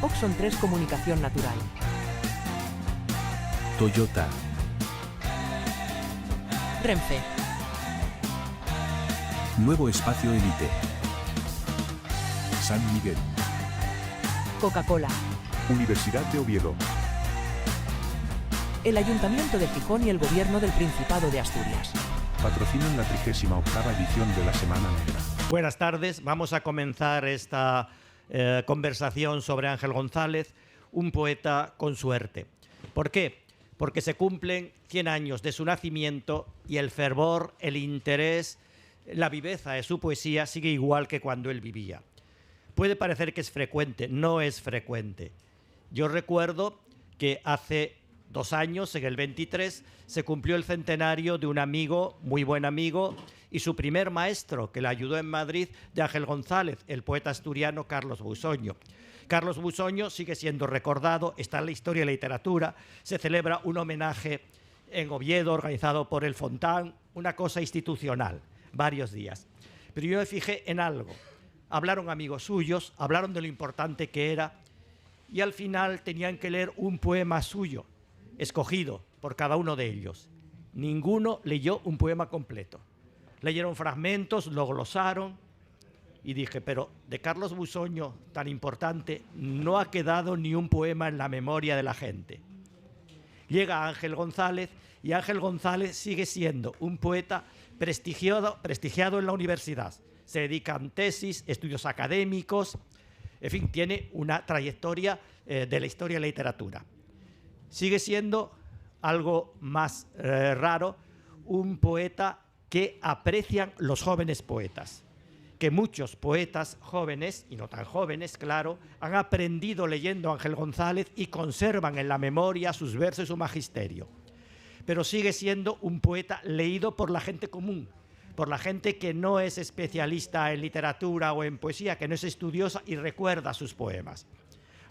Oxon 3 Comunicación Natural. Toyota. Renfe. Nuevo Espacio Elite. San Miguel. Coca-Cola. Universidad de Oviedo. El Ayuntamiento de Gijón y el Gobierno del Principado de Asturias. Patrocinan la 38ª edición de la Semana Negra. Buenas tardes, vamos a comenzar esta conversación sobre Ángel González, un poeta con suerte. ¿Por qué? Porque se cumplen 100 años de su nacimiento y el fervor, el interés, la viveza de su poesía sigue igual que cuando él vivía. Puede parecer que es frecuente, no es frecuente. Yo recuerdo que hace 2 años, en el 23, se cumplió el centenario de un amigo, muy buen amigo, y su primer maestro, que le ayudó en Madrid, de Ángel González, el poeta asturiano Carlos Busoño. Carlos Busoño sigue siendo recordado, está en la historia de la literatura, se celebra un homenaje en Oviedo organizado por el Fontán, una cosa institucional, varios días. Pero yo me fijé en algo. Hablaron amigos suyos, hablaron de lo importante que era, y al final tenían que leer un poema suyo, escogido por cada uno de ellos. Ninguno leyó un poema completo. Leyeron fragmentos, lo glosaron, y dije, pero de Carlos Busoño, tan importante, no ha quedado ni un poema en la memoria de la gente. Llega Ángel González, y Ángel González sigue siendo un poeta prestigiado en la universidad. Se dedican tesis, estudios académicos, en fin, tiene una trayectoria de la historia de la literatura. Sigue siendo algo más raro, un poeta que aprecian los jóvenes poetas, que muchos poetas jóvenes, y no tan jóvenes, claro, han aprendido leyendo a Ángel González y conservan en la memoria sus versos y su magisterio. Pero sigue siendo un poeta leído por la gente común, por la gente que no es especialista en literatura o en poesía, que no es estudiosa y recuerda sus poemas.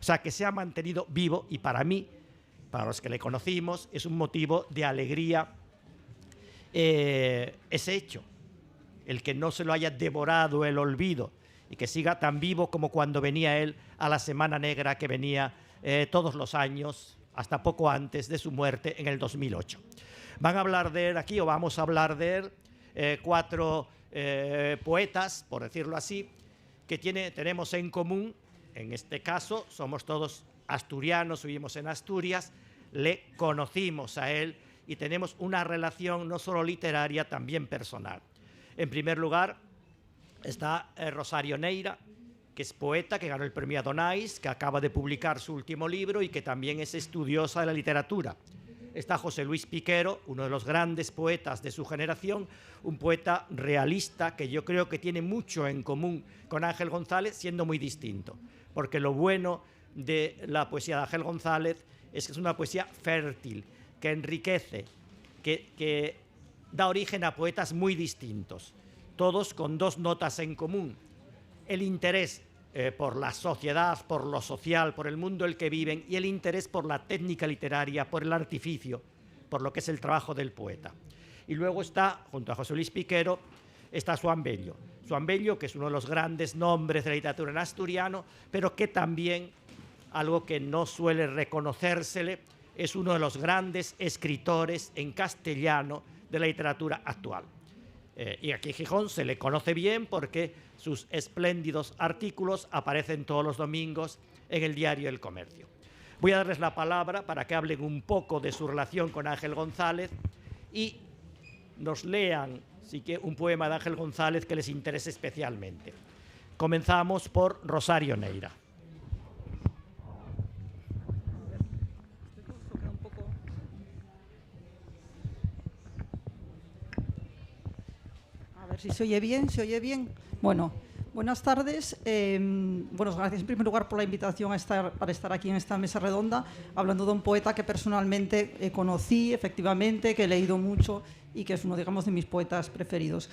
O sea, que se ha mantenido vivo, y para mí, para los que le conocimos, es un motivo de alegría ese hecho, el que no se lo haya devorado el olvido y que siga tan vivo como cuando venía él a la Semana Negra, que venía todos los años, hasta poco antes de su muerte en el 2008. Van a hablar de él aquí, o vamos a hablar de él, 4 poetas, por decirlo así, que tenemos en común. En este caso, somos todos asturianos, vivimos en Asturias, le conocimos a él y tenemos una relación no solo literaria, también personal. En primer lugar está Rosario Neira, que es poeta, que ganó el premio Adonais, que acaba de publicar su último libro y que también es estudiosa de la literatura. Está José Luis Piquero, uno de los grandes poetas de su generación, un poeta realista que yo creo que tiene mucho en común con Ángel González, siendo muy distinto. Porque lo bueno de la poesía de Ángel González es que es una poesía fértil, que enriquece, que da origen a poetas muy distintos, todos con 2 notas en común: el interés por la sociedad, por lo social, por el mundo en el que viven, y el interés por la técnica literaria, por el artificio, por lo que es el trabajo del poeta. Y luego está, junto a José Luis Piquero, está Xoán Bello. Xoán Bello, que es uno de los grandes nombres de la literatura en asturiano, pero que también, algo que no suele reconocérsele, es uno de los grandes escritores en castellano de la literatura actual. Y aquí en Gijón se le conoce bien porque sus espléndidos artículos aparecen todos los domingos en el diario El Comercio. Voy a darles la palabra para que hablen un poco de su relación con Ángel González y nos lean un poema de Ángel González que les interese especialmente. Comenzamos por Rosario Neira. A ver si se oye bien, ¿se oye bien? Bueno, buenas tardes. Bueno, gracias en primer lugar por la invitación para estar aquí en esta mesa redonda, hablando de un poeta que personalmente conocí, efectivamente, que he leído mucho y que es uno, digamos, de mis poetas preferidos.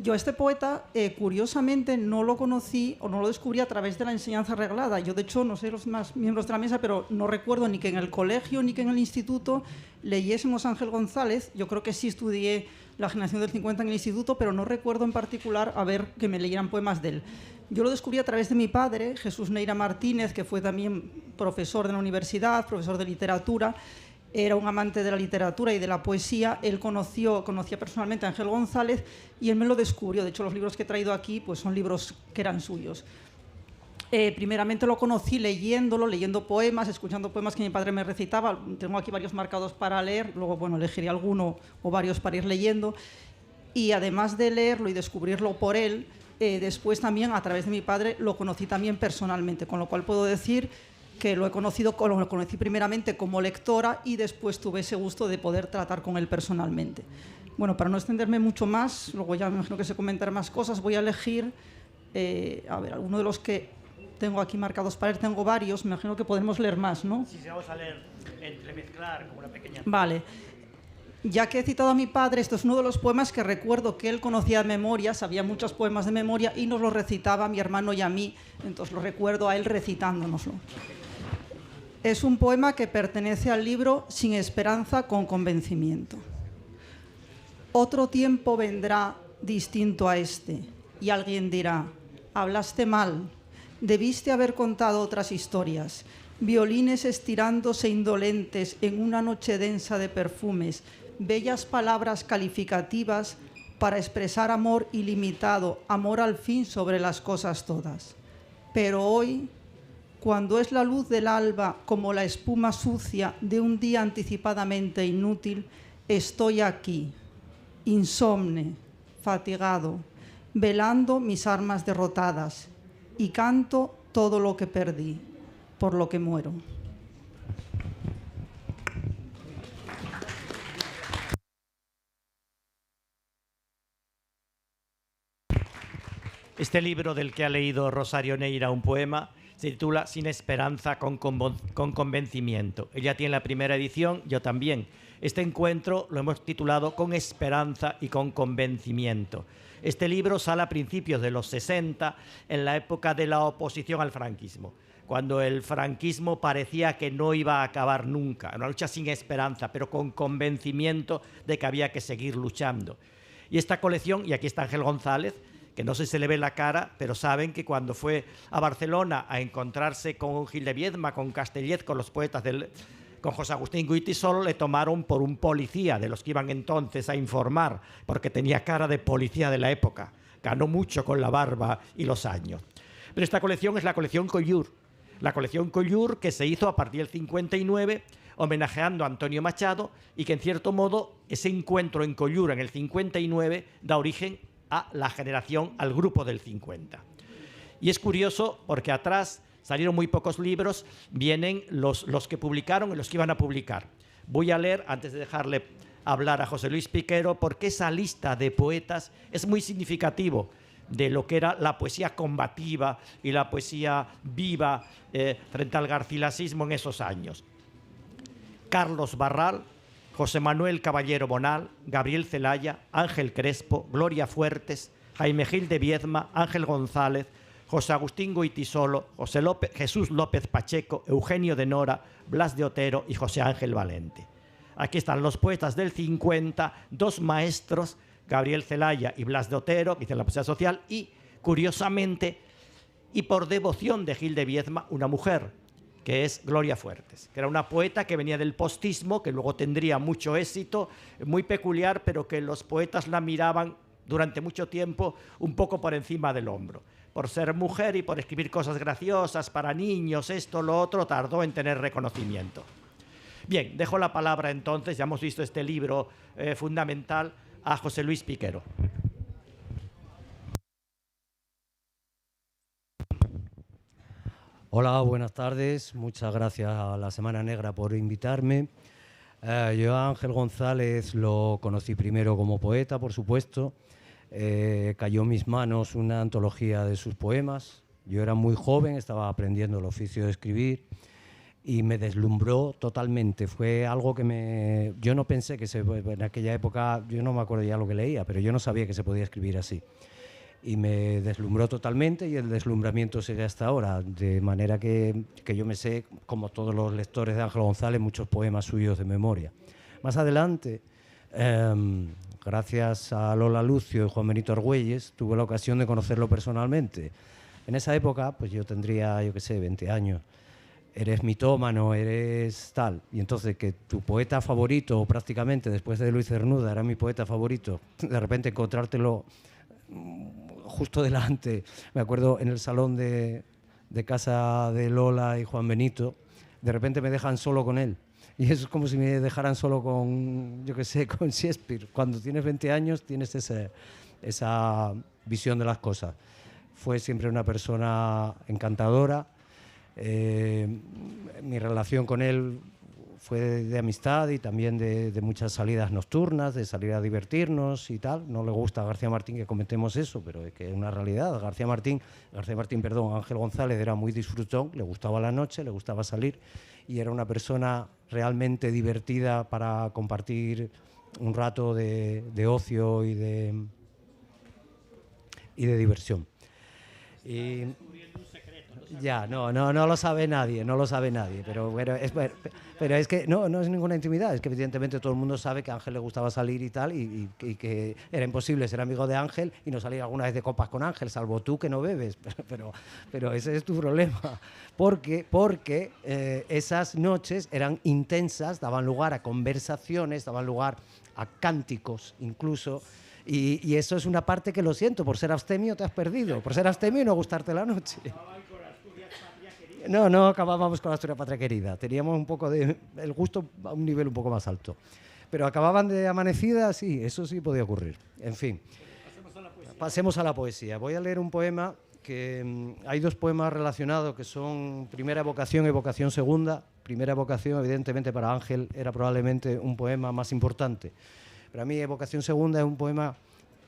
Yo a este poeta, curiosamente, no lo conocí o no lo descubrí a través de la enseñanza reglada. Yo, de hecho, no sé los demás miembros de la mesa, pero no recuerdo ni que en el colegio ni que en el instituto leyésemos a Ángel González. Yo creo que sí estudié la generación del 50 en el instituto, pero no recuerdo en particular que me leyeran poemas de él. Yo lo descubrí a través de mi padre, Jesús Neira Martínez, que fue también profesor de la universidad, profesor de literatura. Era un amante de la literatura y de la poesía. Él conocía personalmente a Ángel González y él me lo descubrió. De hecho, los libros que he traído aquí pues son libros que eran suyos. Primeramente lo conocí leyendo poemas, escuchando poemas que mi padre me recitaba. Tengo aquí varios marcados para leer, luego bueno, elegiré alguno o varios para ir leyendo. Y además de leerlo y descubrirlo por él, después también a través de mi padre lo conocí también personalmente, con lo cual puedo decir que lo conocí primeramente como lectora y después tuve ese gusto de poder tratar con él personalmente. Bueno, para no extenderme mucho más, luego ya me imagino que se comentarán más cosas, voy a elegir, alguno de los que tengo aquí marcados para él, tengo varios, me imagino que podemos leer más, ¿no? Sí, vamos a leer, entremezclar como una pequeña... Vale. Ya que he citado a mi padre, esto es uno de los poemas que recuerdo que él conocía de memoria, sabía muchos poemas de memoria y nos los recitaba a mi hermano y a mí, entonces lo recuerdo a él recitándonoslo. Es un poema que pertenece al libro Sin esperanza con convencimiento. Otro tiempo vendrá distinto a este y alguien dirá, hablaste mal, debiste haber contado otras historias, violines estirándose indolentes en una noche densa de perfumes, bellas palabras calificativas para expresar amor ilimitado, amor al fin sobre las cosas todas. Pero hoy, cuando es la luz del alba como la espuma sucia de un día anticipadamente inútil, estoy aquí, insomne, fatigado, velando mis armas derrotadas y canto todo lo que perdí, por lo que muero. Este libro del que ha leído Rosario Neira un poema se titula Sin esperanza con convencimiento. Ella tiene la primera edición, yo también. Este encuentro lo hemos titulado Con esperanza y con convencimiento. Este libro sale a principios de los 60, en la época de la oposición al franquismo, cuando el franquismo parecía que no iba a acabar nunca, una lucha sin esperanza, pero con convencimiento de que había que seguir luchando. Y esta colección, y aquí está Ángel González, que no sé si se le ve la cara, pero saben que cuando fue a Barcelona a encontrarse con Gil de Viedma, con Castellet, con los poetas con José Agustín Guitisol, le tomaron por un policía de los que iban entonces a informar, porque tenía cara de policía de la época. Ganó mucho con la barba y los años. Pero esta colección es la colección Collur. La colección Collur que se hizo a partir del 59, homenajeando a Antonio Machado, y que en cierto modo ese encuentro en Collur en el 59 da origen a la generación, al grupo del 50. Y es curioso porque atrás salieron muy pocos libros, vienen los que publicaron y los que iban a publicar. Voy a leer, antes de dejarle hablar a José Luis Piquero, porque esa lista de poetas es muy significativo de lo que era la poesía combativa y la poesía viva frente al garcilasismo en esos años. Carlos Barral, José Manuel Caballero Bonal, Gabriel Celaya, Ángel Crespo, Gloria Fuertes, Jaime Gil de Viedma, Ángel González, José Agustín Goitisolo, Jesús López Pacheco, Eugenio de Nora, Blas de Otero y José Ángel Valente. Aquí están los poetas del 50, dos maestros, Gabriel Celaya y Blas de Otero, que dicen la poesía social, y, curiosamente, y por devoción de Gil de Viedma, una mujer, que es Gloria Fuertes, que era una poeta que venía del postismo, que luego tendría mucho éxito, muy peculiar, pero que los poetas la miraban durante mucho tiempo un poco por encima del hombro. Por ser mujer y por escribir cosas graciosas para niños, esto, lo otro, tardó en tener reconocimiento. Bien, dejo la palabra entonces, ya hemos visto este libro fundamental, a José Luis Piquero. Hola, buenas tardes. Muchas gracias a la Semana Negra por invitarme. Yo a Ángel González lo conocí primero como poeta, por supuesto. Cayó en mis manos una antología de sus poemas. Yo era muy joven, estaba aprendiendo el oficio de escribir y me deslumbró totalmente. Fue algo que yo no pensé que en aquella época, yo no me acuerdo ya lo que leía, pero yo no sabía que se podía escribir así. Y me deslumbró totalmente y el deslumbramiento sigue hasta ahora, de manera que yo me sé, como todos los lectores de Ángel González, muchos poemas suyos de memoria. Más adelante, gracias a Lola Lucio y Juan Benito Argüelles, tuve la ocasión de conocerlo personalmente. En esa época, pues yo tendría, yo qué sé, 20 años. Eres mitómano, eres tal. Y entonces que tu poeta favorito, o prácticamente después de Luis Cernuda, era mi poeta favorito, de repente encontrártelo justo delante. Me acuerdo en el salón de casa de Lola y Juan Benito, de repente me dejan solo con él. Y es como si me dejaran solo con, yo qué sé, con Shakespeare. Cuando tienes 20 años tienes esa visión de las cosas. Fue siempre una persona encantadora. Mi relación con él fue de amistad y también de muchas salidas nocturnas, de salir a divertirnos y tal. No le gusta a García Martín que comentemos eso, pero es que es una realidad. Ángel González era muy disfrutón, le gustaba la noche, le gustaba salir y era una persona realmente divertida para compartir un rato de ocio y de diversión. Y ya, no lo sabe nadie, pero es que no es ninguna intimidad, es que evidentemente todo el mundo sabe que a Ángel le gustaba salir y tal, y que era imposible ser amigo de Ángel y no salir alguna vez de copas con Ángel, salvo tú que no bebes, pero ese es tu problema, porque esas noches eran intensas, daban lugar a conversaciones, daban lugar a cánticos incluso. Y eso es una parte que lo siento, por ser abstemio te has perdido, por ser abstemio y no gustarte la noche. No acabábamos con la Asturias Patria Querida, teníamos un poco de el gusto a un nivel un poco más alto. Pero acababan de amanecida, sí, eso sí podía ocurrir. En fin, pasemos a la poesía. Voy a leer un poema que hay dos poemas relacionados que son Primera Evocación y Evocación Segunda. Primera Evocación, evidentemente, para Ángel era probablemente un poema más importante. Pero a mí Evocación Segunda es un poema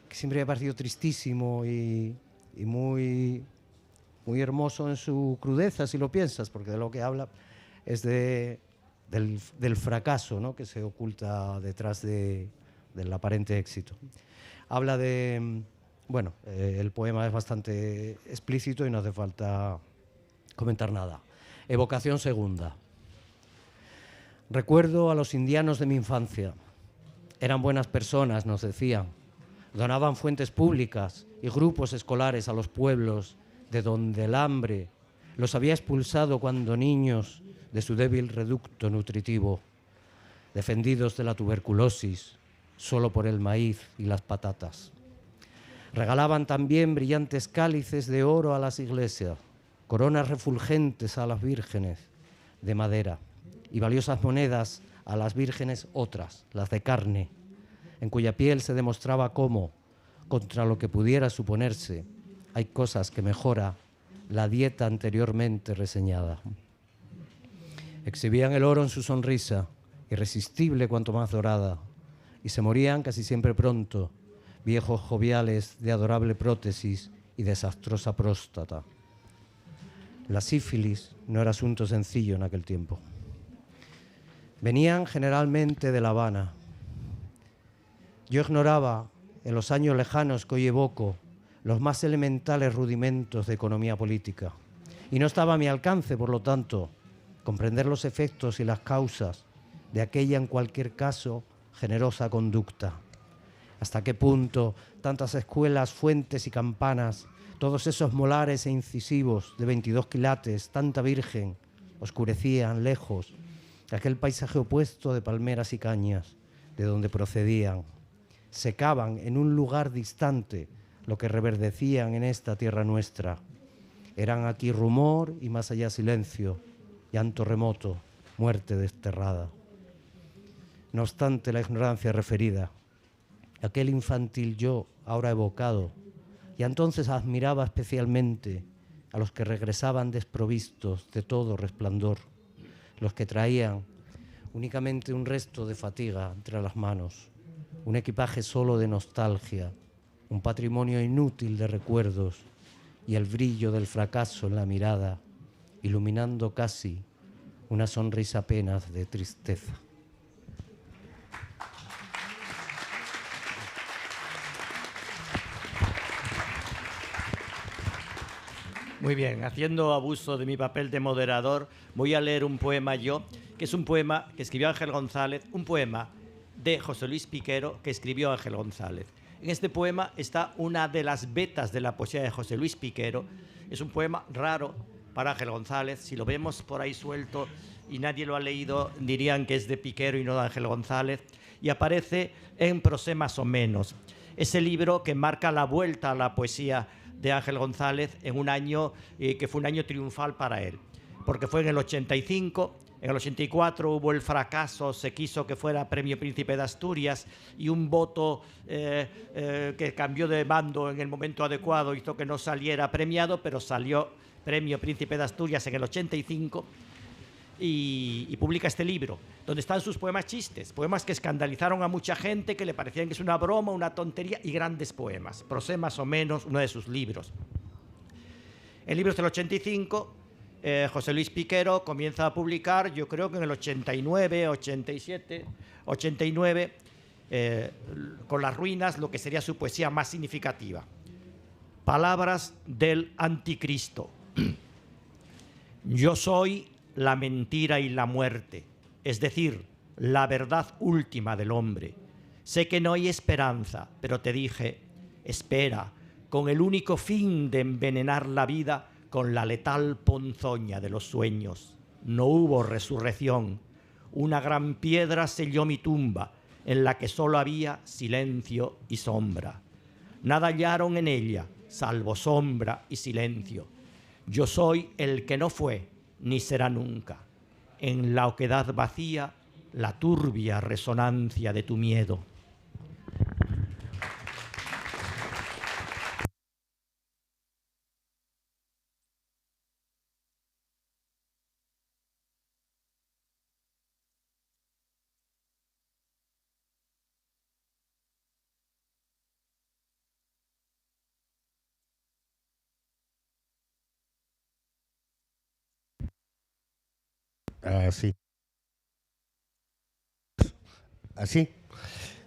que siempre me ha parecido tristísimo y muy hermoso en su crudeza, si lo piensas, porque de lo que habla es del fracaso, ¿no?, que se oculta detrás del aparente éxito. Habla de... Bueno, el poema es bastante explícito y no hace falta comentar nada. Evocación Segunda. Recuerdo a los indianos de mi infancia. Eran buenas personas, nos decían. Donaban fuentes públicas y grupos escolares a los pueblos de donde el hambre los había expulsado cuando niños de su débil reducto nutritivo, defendidos de la tuberculosis solo por el maíz y las patatas. Regalaban también brillantes cálices de oro a las iglesias, coronas refulgentes a las vírgenes de madera y valiosas monedas a las vírgenes otras, las de carne, en cuya piel se demostraba cómo, contra lo que pudiera suponerse, hay cosas que mejora la dieta anteriormente reseñada. Exhibían el oro en su sonrisa, irresistible cuanto más dorada, y se morían casi siempre pronto, viejos joviales de adorable prótesis y desastrosa próstata. La sífilis no era asunto sencillo en aquel tiempo. Venían generalmente de La Habana. Yo ignoraba, en los años lejanos que hoy evoco, los más elementales rudimentos de economía política. Y no estaba a mi alcance, por lo tanto, comprender los efectos y las causas de aquella, en cualquier caso, generosa conducta. Hasta qué punto tantas escuelas, fuentes y campanas, todos esos molares e incisivos de 22 quilates, tanta virgen, oscurecían lejos aquel paisaje opuesto de palmeras y cañas, de donde procedían. Secaban en un lugar distante lo que reverdecían en esta tierra nuestra. Eran aquí rumor y más allá silencio, llanto remoto, muerte desterrada. No obstante la ignorancia referida, aquel infantil yo, ahora evocado, y entonces admiraba especialmente a los que regresaban desprovistos de todo resplandor, los que traían únicamente un resto de fatiga entre las manos, un equipaje solo de nostalgia, un patrimonio inútil de recuerdos y el brillo del fracaso en la mirada, iluminando casi una sonrisa apenas de tristeza. Muy bien, haciendo abuso de mi papel de moderador, voy a leer un poema yo, que es un poema que escribió Ángel González, un poema de José Luis Piquero que escribió Ángel González. En este poema está una de las vetas de la poesía de José Luis Piquero. Es un poema raro para Ángel González. Si lo vemos por ahí suelto y nadie lo ha leído, dirían que es de Piquero y no de Ángel González. Y aparece en Prosé más o menos. Ese libro que marca la vuelta a la poesía de Ángel González en un año que fue un año triunfal para él. Porque fue en el 85, en el 84 hubo el fracaso, se quiso que fuera Premio Príncipe de Asturias y un voto que cambió de bando en el momento adecuado hizo que no saliera premiado, pero salió Premio Príncipe de Asturias en el 85 y publica este libro, donde están sus poemas chistes, poemas que escandalizaron a mucha gente, que le parecían que es una broma, una tontería, y grandes poemas. Prosé más o menos, uno de sus libros. El libro es del 85. José Luis Piquero comienza a publicar, yo creo que en el 89, 87, 89, con Las ruinas, lo que sería su poesía más significativa. Palabras del anticristo. Yo soy la mentira y la muerte, es decir, la verdad última del hombre. Sé que no hay esperanza, pero te dije, espera, con el único fin de envenenar la vida con la letal ponzoña de los sueños. No hubo resurrección. Una gran piedra selló mi tumba, en la que solo había silencio y sombra. Nada hallaron en ella, salvo sombra y silencio. Yo soy el que no fue, ni será nunca. En la oquedad vacía, la turbia resonancia de tu miedo. Así. Así.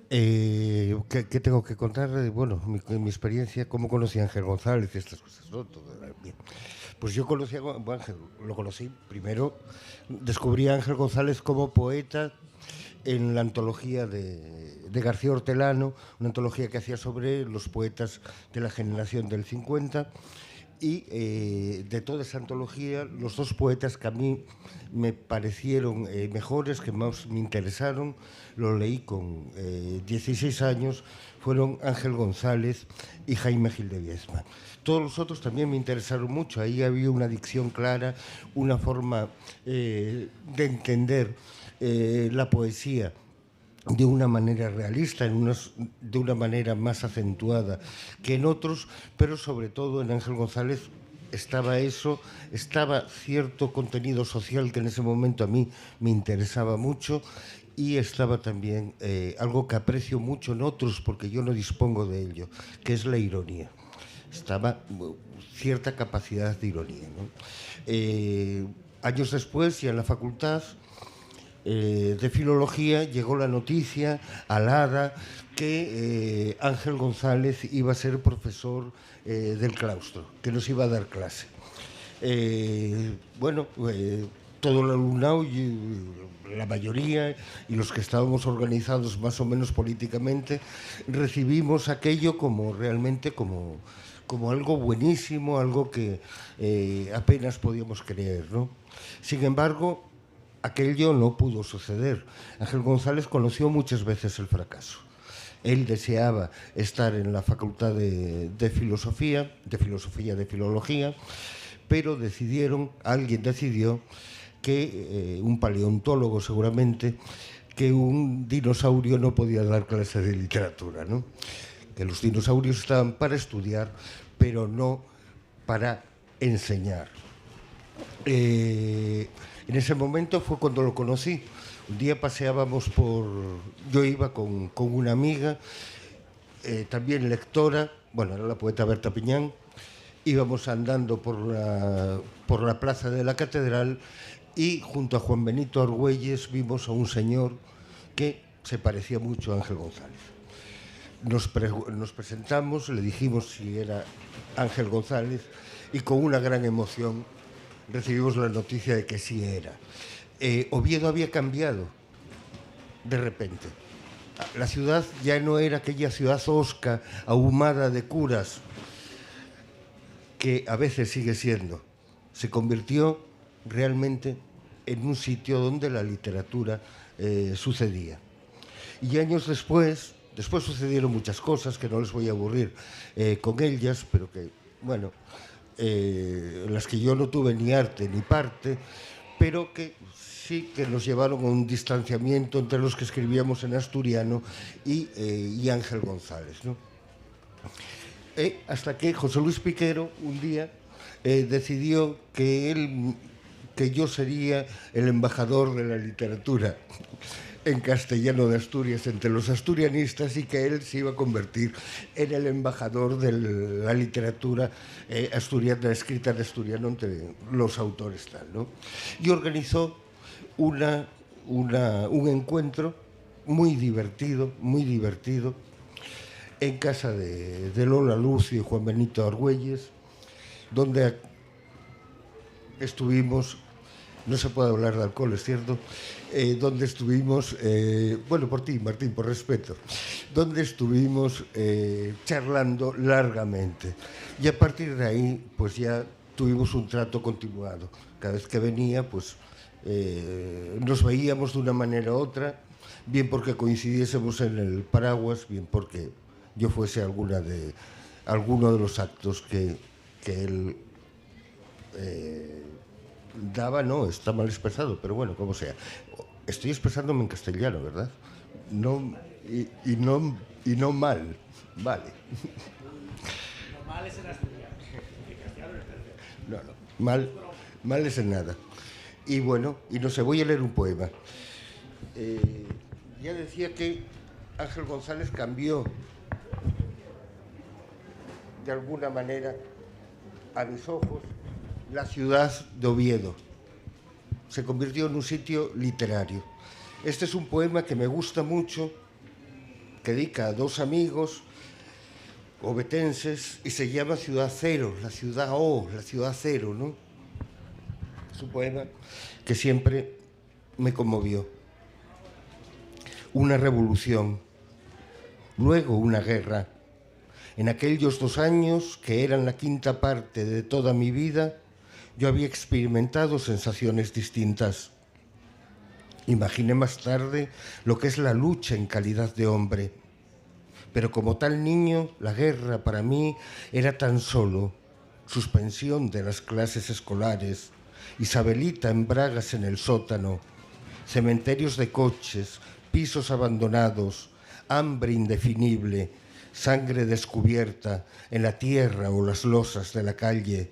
¿Qué tengo que contar? Bueno, mi experiencia, cómo conocí a Ángel González y estas cosas, ¿no? Todo bien. Pues yo conocí a Ángel, lo conocí primero, descubrí a Ángel González como poeta en la antología de García Hortelano, una antología que hacía sobre los poetas de la generación del 50. Y de toda esa antología, los dos poetas que a mí me parecieron mejores, que más me interesaron, lo leí con 16 años, fueron Ángel González y Jaime Gil de Viedma. Todos los otros también me interesaron mucho. Ahí había una dicción clara, una forma de entender la poesía de una manera realista, de una manera más acentuada que en otros, pero sobre todo en Ángel González estaba eso, estaba cierto contenido social que en ese momento a mí me interesaba mucho, y estaba también algo que aprecio mucho en otros, porque yo no dispongo de ello, que es la ironía. Estaba cierta capacidad de ironía, ¿no? Años después, ya en la facultad de Filología, llegó la noticia alada que Ángel González iba a ser profesor del claustro, que nos iba a dar clase. Todo el alumnado, la mayoría, y los que estábamos organizados más o menos políticamente, recibimos aquello como realmente como algo buenísimo, algo que apenas podíamos creer, ¿no? Sin embargo, aquello no pudo suceder. Ángel González conoció muchas veces el fracaso. Él deseaba estar en la Facultad de Filología, pero alguien decidió que, un paleontólogo seguramente, que un dinosaurio no podía dar clases de literatura, ¿no? Que los dinosaurios estaban para estudiar, pero no para enseñar. En ese momento fue cuando lo conocí. Un día paseábamos yo iba con una amiga, también lectora, era la poeta Berta Piñán. Íbamos andando por la plaza de la Catedral y junto a Juan Benito Argüelles vimos a un señor que se parecía mucho a Ángel González. Nos presentamos, le dijimos si era Ángel González y con una gran emoción recibimos la noticia de que sí era. Oviedo había cambiado de repente. La ciudad ya no era aquella ciudad hosca, ahumada de curas, que a veces sigue siendo. Se convirtió realmente en un sitio donde la literatura sucedía. Y años después sucedieron muchas cosas que no les voy a aburrir con ellas, pero que, bueno, las que yo no tuve ni arte ni parte, pero que sí que nos llevaron a un distanciamiento entre los que escribíamos en asturiano y Ángel González, ¿no? Hasta que José Luis Piquero un día decidió que yo sería el embajador de la literatura en castellano de Asturias entre los asturianistas y que él se iba a convertir en el embajador de la literatura asturiana, escrita en asturiano entre los autores tal, ¿no? Y organizó un encuentro muy divertido en casa de Lola Lucio y Juan Benito Argüelles, donde estuvimos, no se puede hablar de alcohol, es cierto, donde estuvimos, bueno, por ti, Martín, por respeto, donde estuvimos charlando largamente. Y a partir de ahí, pues ya tuvimos un trato continuado. Cada vez que venía, pues nos veíamos de una manera u otra, bien porque coincidiésemos en el paraguas, bien porque yo fuese alguno de los actos que él daba. No, está mal expresado, pero bueno, como sea. Estoy expresándome en castellano, ¿verdad? No, y no mal, vale. No mal es en asturiano, en castellano es perfecto. No, mal es en nada. Y bueno, y no sé, voy a leer un poema. Ya decía que Ángel González cambió de alguna manera a mis ojos la ciudad de Oviedo. Se convirtió en un sitio literario. Este es un poema que me gusta mucho, que dedica a dos amigos ovetenses y se llama Ciudad Cero, la ciudad la ciudad cero, ¿no? Es un poema que siempre me conmovió. Una revolución, luego una guerra. En aquellos 2 años, que eran la quinta parte de toda mi vida, yo había experimentado sensaciones distintas. Imaginé más tarde lo que es la lucha en calidad de hombre. Pero como tal niño, la guerra para mí era tan solo suspensión de las clases escolares, Isabelita en bragas en el sótano, cementerios de coches, pisos abandonados, hambre indefinible, sangre descubierta en la tierra o las losas de la calle,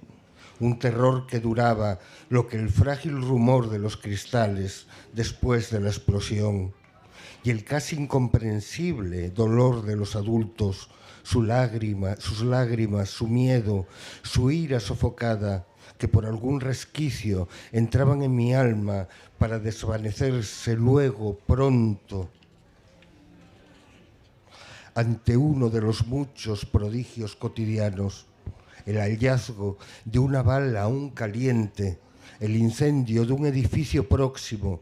un terror que duraba lo que el frágil rumor de los cristales después de la explosión, y el casi incomprensible dolor de los adultos, sus lágrimas, su miedo, su ira sofocada, que por algún resquicio entraban en mi alma para desvanecerse luego pronto ante uno de los muchos prodigios cotidianos, el hallazgo de una bala aún caliente, el incendio de un edificio próximo,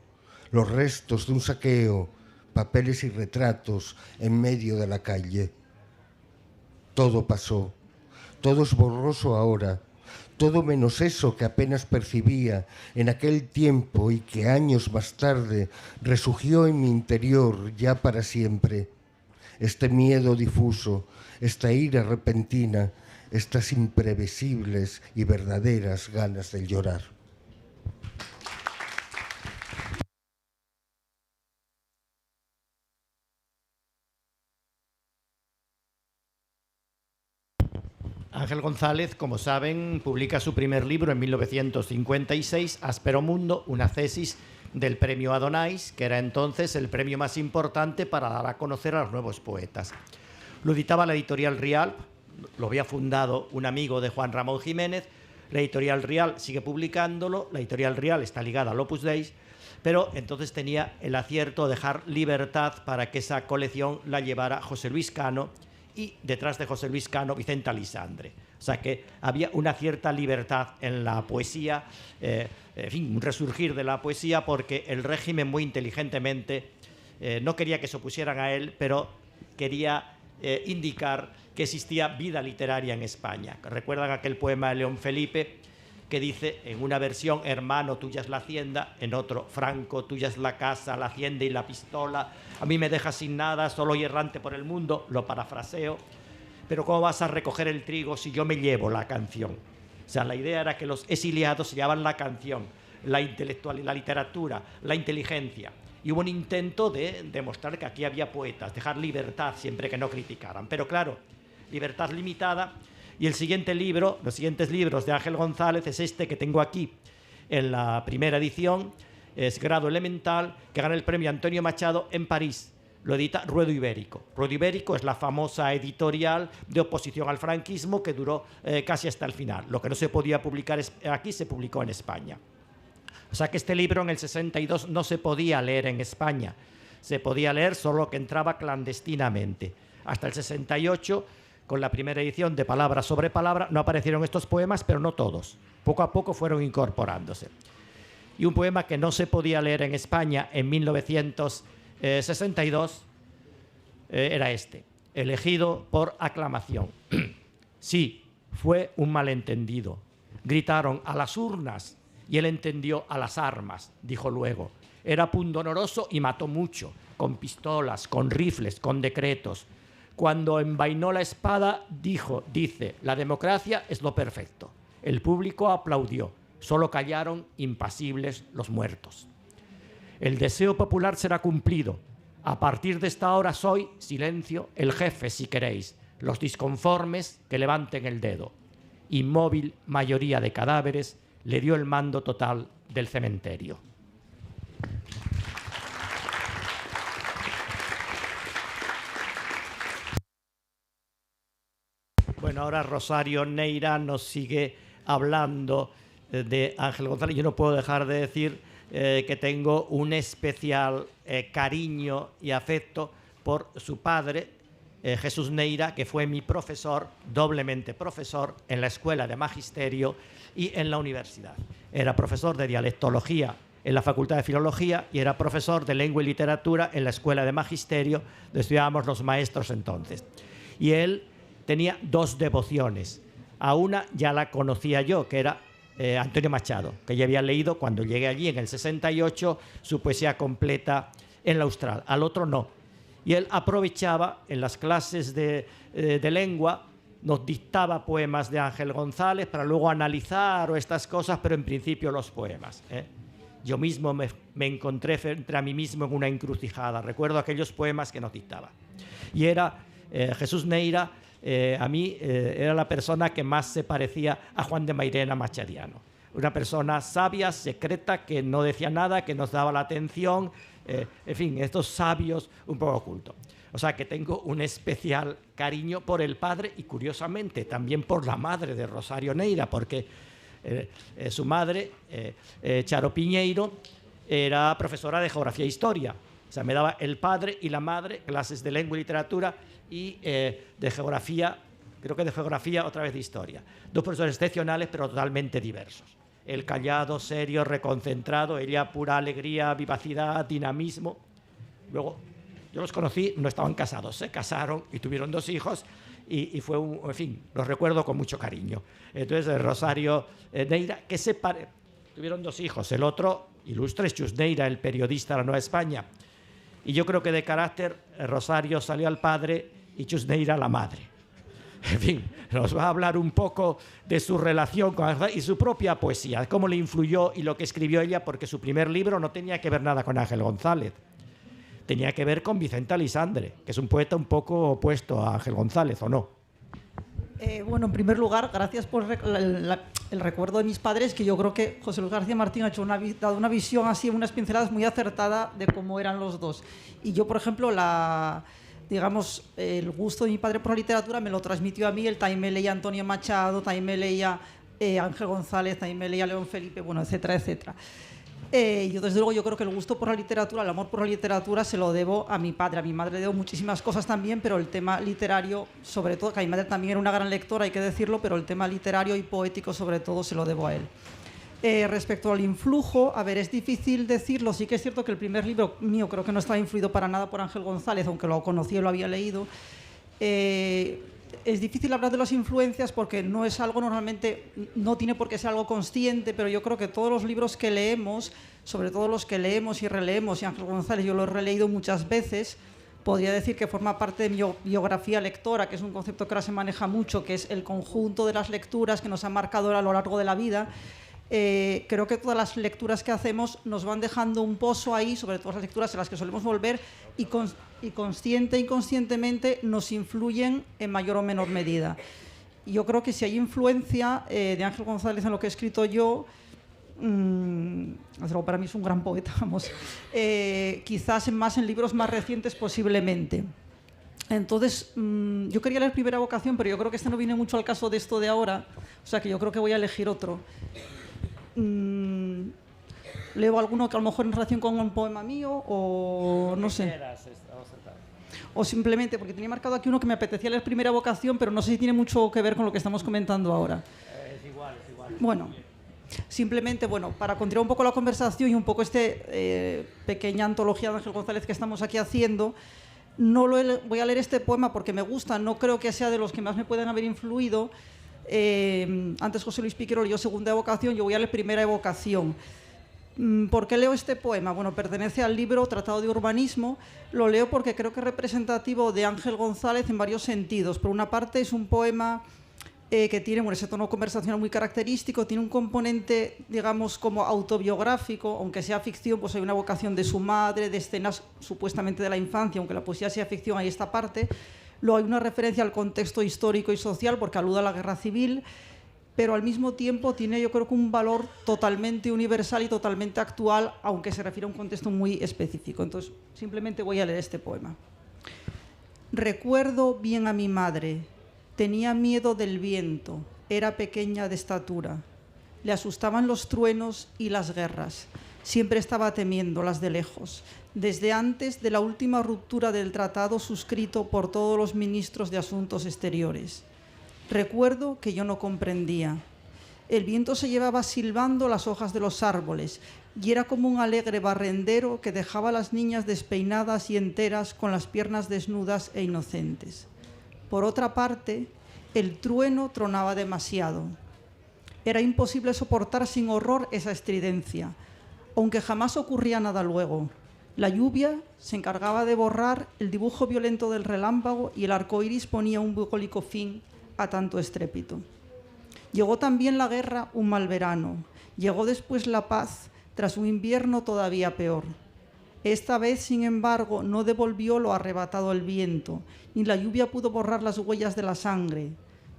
los restos de un saqueo, papeles y retratos en medio de la calle. Todo pasó, todo es borroso ahora, todo menos eso que apenas percibía en aquel tiempo y que años más tarde resurgió en mi interior ya para siempre. Este miedo difuso, esta ira repentina, estas imprevisibles y verdaderas ganas de llorar. Ángel González, como saben, publica su primer libro en 1956, Áspero Mundo, una tesis del premio Adonais, que era entonces el premio más importante para dar a conocer a los nuevos poetas. Lo editaba la editorial Rialp, lo había fundado un amigo de Juan Ramón Jiménez. La editorial Rialp sigue publicándolo, la editorial Rialp está ligada al Opus Dei, pero entonces tenía el acierto de dejar libertad para que esa colección la llevara José Luis Cano, y detrás de José Luis Cano, Vicente Alisandre. O sea que había una cierta libertad en la poesía, en fin, un resurgir de la poesía, porque el régimen muy inteligentemente no quería que se opusieran a él, pero quería indicar que existía vida literaria en España. ¿Recuerdan aquel poema de León Felipe que dice en una versión: hermano, tuya es la hacienda, en otro: Franco, tuya es la casa, la hacienda y la pistola, a mí me dejas sin nada, solo y errante por el mundo? Lo parafraseo. Pero ¿cómo vas a recoger el trigo si yo me llevo la canción? O sea, la idea era que los exiliados se llevaban la canción, la intelectualidad, la literatura, la inteligencia. Y hubo un intento de demostrar que aquí había poetas, dejar libertad siempre que no criticaran. Pero claro, libertad limitada. Y el siguiente libro, los siguientes libros de Ángel González es este que tengo aquí en la primera edición, es Grado Elemental, que gana el premio Antonio Machado en París. Lo edita Ruedo Ibérico. Ruedo Ibérico es la famosa editorial de oposición al franquismo que duró casi hasta el final. Lo que no se podía publicar aquí se publicó en España. O sea que este libro en el 62 no se podía leer en España. Se podía leer solo que entraba clandestinamente. Hasta el 68, con la primera edición de Palabra sobre Palabra, no aparecieron estos poemas, pero no todos. Poco a poco fueron incorporándose. Y un poema que no se podía leer en España en 1962 era este, elegido por aclamación. Sí, fue un malentendido. Gritaron a las urnas y él entendió a las armas, dijo luego. Era pundonoroso y mató mucho, con pistolas, con rifles, con decretos. Cuando envainó la espada, dice, la democracia es lo perfecto. El público aplaudió, solo callaron impasibles los muertos. El deseo popular será cumplido. A partir de esta hora soy, silencio, el jefe si queréis. Los disconformes que levanten el dedo. Inmóvil mayoría de cadáveres le dio el mando total del cementerio. Bueno, ahora Rosario Neira nos sigue hablando de Ángel González. Yo no puedo dejar de decir que tengo un especial cariño y afecto por su padre, Jesús Neira, que fue mi profesor, doblemente profesor, en la Escuela de Magisterio y en la universidad. Era profesor de dialectología en la Facultad de Filología y era profesor de Lengua y Literatura en la Escuela de Magisterio, donde estudiábamos los maestros entonces. Y él tenía dos devociones. A una ya la conocía yo, que era Antonio Machado, que ya había leído cuando llegué allí en el 68 su poesía completa en la Austral. Al otro no. Y él aprovechaba en las clases de lengua, nos dictaba poemas de Ángel González para luego analizar o estas cosas, pero en principio los poemas. Yo mismo me encontré frente a mí mismo en una encrucijada. Recuerdo aquellos poemas que nos dictaba. Y era Jesús Neira, a mí era la persona que más se parecía a Juan de Mairena Machadiano. Una persona sabia, secreta, que no decía nada, que nos daba la atención, en fin, estos sabios un poco ocultos. O sea que tengo un especial cariño por el padre y curiosamente también por la madre de Rosario Neira, porque su madre, Charo Piñeiro, era profesora de Geografía e Historia. O sea, me daba el padre y la madre clases de Lengua y Literatura y de Geografía, creo que de Geografía, otra vez de Historia. Dos profesores excepcionales, pero totalmente diversos. Él callado, serio, reconcentrado, ella pura alegría, vivacidad, dinamismo. Luego, yo los conocí, no estaban casados, se casaron y tuvieron 2 hijos y fue en fin, los recuerdo con mucho cariño. Entonces, Rosario Neira, que tuvieron 2 hijos, el otro ilustre es Chus Neira, el periodista de la Nueva España. Y yo creo que de carácter, Rosario salió al padre y Chus Neira la madre. En fin, nos va a hablar un poco de su relación con Ángel y su propia poesía, cómo le influyó y lo que escribió ella, porque su primer libro no tenía que ver nada con Ángel González. Tenía que ver con Vicente Alisandre, que es un poeta un poco opuesto a Ángel González, ¿o no? Bueno, en primer lugar, gracias por el recuerdo de mis padres, que yo creo que José Luis García Martín ha dado una visión así, unas pinceladas muy acertada de cómo eran los dos. Y yo, por ejemplo, el gusto de mi padre por la literatura me lo transmitió a mí. Él también me leía Antonio Machado, también me leía Ángel González, también me leía León Felipe, bueno, etcétera, etcétera. Yo, desde luego, yo creo que el gusto por la literatura, el amor por la literatura, se lo debo a mi padre. A mi madre le debo muchísimas cosas también, pero el tema literario, sobre todo, que a mi madre también era una gran lectora, hay que decirlo, pero el tema literario y poético, sobre todo, se lo debo a él. Respecto al influjo, a ver, es difícil decirlo. Sí que es cierto que el primer libro mío creo que no estaba influido para nada por Ángel González, aunque lo conocía y lo había leído. Es difícil hablar de las influencias porque no es algo normalmente, no tiene por qué ser algo consciente, pero yo creo que todos los libros que leemos, sobre todo los que leemos y releemos, y Ángel González yo lo he releído muchas veces, podría decir que forma parte de mi biografía lectora, que es un concepto que ahora se maneja mucho, que es el conjunto de las lecturas que nos han marcado a lo largo de la vida. Creo que todas las lecturas que hacemos nos van dejando un pozo ahí, sobre todo las lecturas en las que solemos volver, y consciente e inconscientemente nos influyen en mayor o menor medida. Yo creo que si hay influencia de Ángel González en lo que he escrito yo, para mí es un gran poeta, vamos, quizás más en libros más recientes posiblemente. Entonces, yo quería leer Primera Vocación, pero yo creo que este no viene mucho al caso de esto de ahora, o sea que yo creo que voy a elegir otro. Leo alguno que a lo mejor en relación con un poema mío o no sé. O simplemente, porque tenía marcado aquí uno que me apetecía leer Primera Vocación, pero no sé si tiene mucho que ver con lo que estamos comentando ahora. Es igual. Bueno, simplemente, para continuar un poco la conversación y un poco pequeña antología de Ángel González que estamos aquí haciendo, voy a leer este poema porque me gusta, no creo que sea de los que más me puedan haber influido. Antes José Luis Piquero leyó Segunda Evocación, yo voy a leer Primera Evocación. ¿Por qué leo este poema? Bueno, pertenece al libro Tratado de Urbanismo. Lo leo porque creo que es representativo de Ángel González en varios sentidos. Por una parte es un poema que tiene ese tono conversacional muy característico, tiene un componente, digamos, como autobiográfico, aunque sea ficción, pues hay una evocación de su madre, de escenas supuestamente de la infancia, aunque la poesía sea ficción, hay esta parte. Luego hay una referencia al contexto histórico y social porque alude a la guerra civil, pero al mismo tiempo tiene, yo creo que un valor totalmente universal y totalmente actual, aunque se refiere a un contexto muy específico. Entonces, simplemente voy a leer este poema. Recuerdo bien a mi madre. Tenía miedo del viento. Era pequeña de estatura. Le asustaban los truenos y las guerras. Siempre estaba temiéndolas de lejos, desde antes de la última ruptura del tratado suscrito por todos los ministros de Asuntos Exteriores. Recuerdo que yo no comprendía. El viento se llevaba silbando las hojas de los árboles y era como un alegre barrendero que dejaba a las niñas despeinadas y enteras con las piernas desnudas e inocentes. Por otra parte, el trueno tronaba demasiado. Era imposible soportar sin horror esa estridencia, aunque jamás ocurría nada luego. La lluvia se encargaba de borrar el dibujo violento del relámpago y el arco iris ponía un bucólico fin a tanto estrépito. Llegó también la guerra, un mal verano. Llegó después la paz, tras un invierno todavía peor. Esta vez, sin embargo, no devolvió lo arrebatado el viento, ni la lluvia pudo borrar las huellas de la sangre.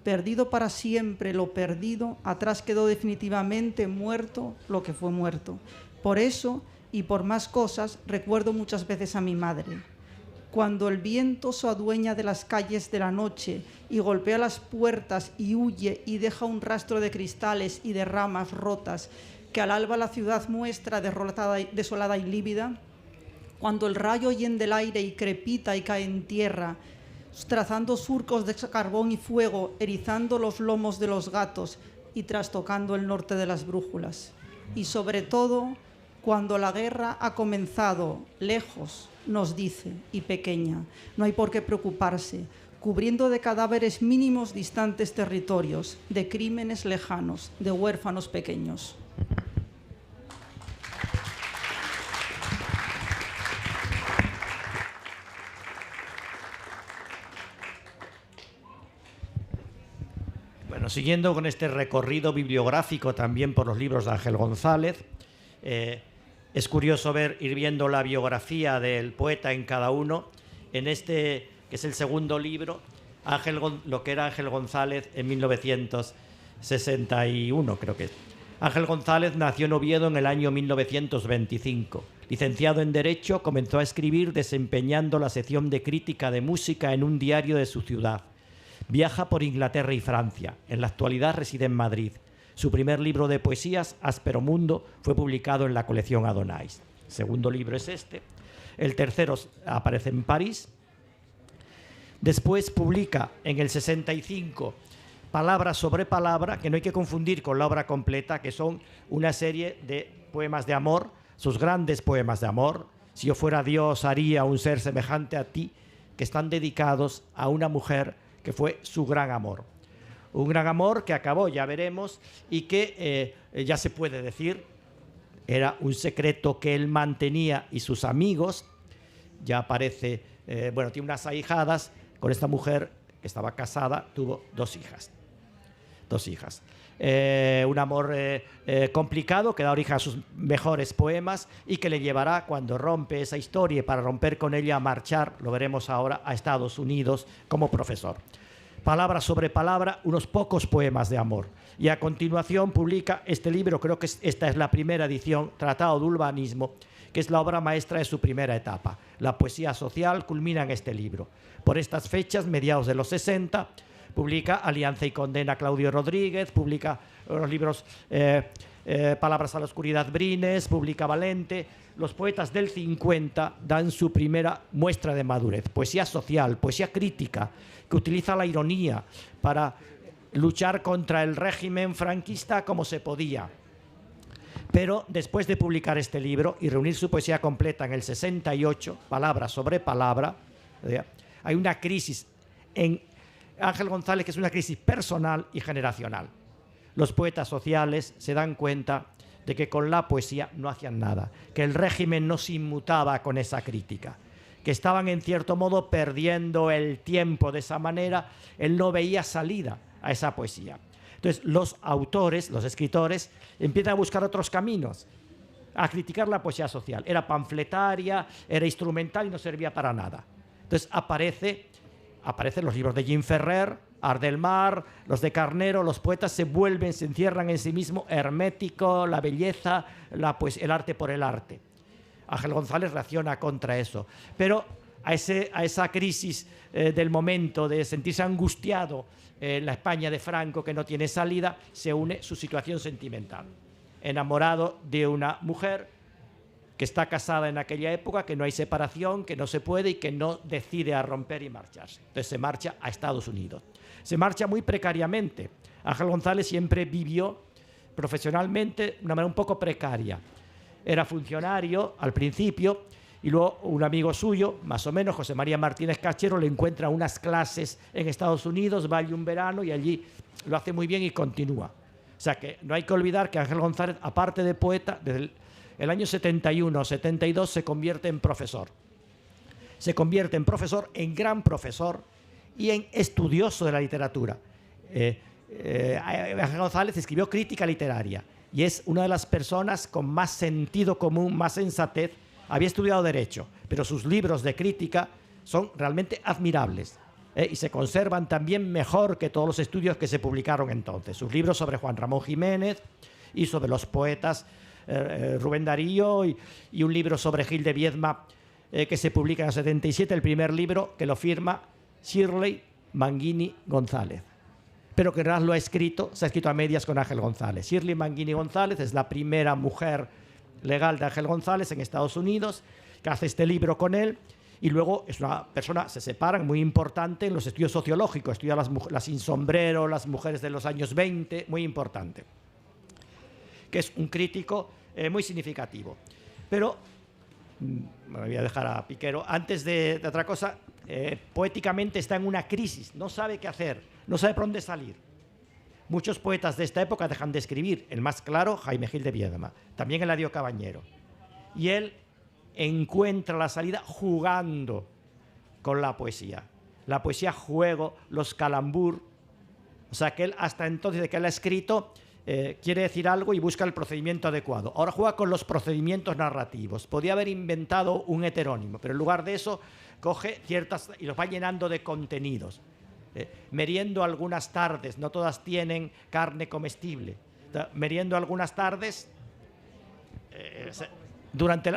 Perdido para siempre lo perdido, atrás quedó definitivamente muerto lo que fue muerto. Por eso, y por más cosas, recuerdo muchas veces a mi madre. Cuando el viento se adueña de las calles de la noche y golpea las puertas y huye y deja un rastro de cristales y de ramas rotas que al alba la ciudad muestra desolada y lívida, cuando el rayo hiende el aire y crepita y cae en tierra, trazando surcos de carbón y fuego, erizando los lomos de los gatos y trastocando el norte de las brújulas. Y sobre todo, cuando la guerra ha comenzado, lejos, nos dice, y pequeña, no hay por qué preocuparse, cubriendo de cadáveres mínimos distantes territorios, de crímenes lejanos, de huérfanos pequeños. Bueno, siguiendo con este recorrido bibliográfico también por los libros de Ángel González, es curioso ir viendo la biografía del poeta en cada uno. En este, que es el segundo libro, lo que era Ángel González en 1961, creo que es. Ángel González nació en Oviedo en el año 1925. Licenciado en Derecho, comenzó a escribir desempeñando la sección de crítica de música en un diario de su ciudad. Viaja por Inglaterra y Francia. En la actualidad reside en Madrid. Su primer libro de poesías, Áspero Mundo, fue publicado en la colección Adonais. El segundo libro es este. El tercero aparece en París. Después publica en el 65 palabra sobre palabra, que no hay que confundir con la obra completa, que son una serie de poemas de amor, sus grandes poemas de amor. Si yo fuera Dios, haría un ser semejante a ti, que están dedicados a una mujer que fue su gran amor. Un gran amor que acabó, ya veremos, y que ya se puede decir, era un secreto que él mantenía y sus amigos. Ya aparece, bueno, tiene unas ahijadas. Con esta mujer que estaba casada, tuvo dos hijas. Un amor complicado que da origen a sus mejores poemas y que le llevará, cuando rompe esa historia, para romper con ella, a marchar, lo veremos ahora, a Estados Unidos como profesor. Palabra sobre palabra, unos pocos poemas de amor. Y a continuación publica este libro, creo que esta es la primera edición, Tratado de Urbanismo, que es la obra maestra de su primera etapa. La poesía social culmina en este libro. Por estas fechas, mediados de los 60, publica Alianza y Condena Claudio Rodríguez, publica los libros Palabras a la oscuridad Brines, publica Valente. Los poetas del 50 dan su primera muestra de madurez. Poesía social, poesía crítica, que utiliza la ironía para luchar contra el régimen franquista como se podía. Pero después de publicar este libro y reunir su poesía completa en el 68, palabra sobre palabra, hay una crisis en Ángel González, que es una crisis personal y generacional. Los poetas sociales se dan cuenta de que con la poesía no hacían nada, que el régimen no se inmutaba con esa crítica, que estaban en cierto modo perdiendo el tiempo de esa manera. Él no veía salida a esa poesía. Entonces los autores, los escritores, empiezan a buscar otros caminos, a criticar la poesía social. Era panfletaria, era instrumental y no servía para nada. Entonces aparecen los libros de Jean Ferrer, Ardelmar, los de Carnero. Los poetas se encierran en sí mismo, hermético, la belleza, el arte por el arte. Ángel González reacciona contra eso. Pero a esa crisis del momento de sentirse angustiado en la España de Franco, que no tiene salida, se une su situación sentimental. Enamorado de una mujer que está casada en aquella época, que no hay separación, que no se puede y que no decide a romper y marcharse. Entonces se marcha a Estados Unidos. Se marcha muy precariamente. Ángel González siempre vivió profesionalmente de una manera un poco precaria. Era funcionario al principio y luego un amigo suyo, más o menos, José María Martínez Cachero, le encuentra unas clases en Estados Unidos, va allí un verano y allí lo hace muy bien y continúa. O sea que no hay que olvidar que Ángel González, aparte de poeta, desde el año 71 o 72 se convierte en profesor. Se convierte en profesor, en gran profesor y en estudioso de la literatura. Ángel González escribió crítica literaria y es una de las personas con más sentido común, más sensatez. Había estudiado Derecho, pero sus libros de crítica son realmente admirables y se conservan también mejor que todos los estudios que se publicaron entonces. Sus libros sobre Juan Ramón Jiménez y sobre los poetas Rubén Darío y un libro sobre Gil de Viedma que se publica en el 77, el primer libro que lo firma Shirley Manguini González, pero que en realidad se ha escrito a medias con Ángel González. Shirley Manguini González es la primera mujer legal de Ángel González en Estados Unidos, que hace este libro con él, y luego es una persona, se separan, muy importante en los estudios sociológicos, estudia las sin sombrero, las mujeres de los años 20, muy importante, que es un crítico muy significativo. Pero me voy a dejar a Piquero. Antes de otra cosa, poéticamente está en una crisis, no sabe qué hacer, no sabe por dónde salir. Muchos poetas de esta época dejan de escribir. El más claro, Jaime Gil de Viedma, también Eladio Cabañero. Y él encuentra la salida jugando con la poesía. La poesía juego, los calambur. O sea, que él hasta entonces de que él ha escrito quiere decir algo y busca el procedimiento adecuado. Ahora juega con los procedimientos narrativos. Podía haber inventado un heterónimo, pero en lugar de eso coge ciertas y los va llenando de contenidos. Meriendo algunas tardes, no todas tienen carne comestible. Meriendo algunas tardes durante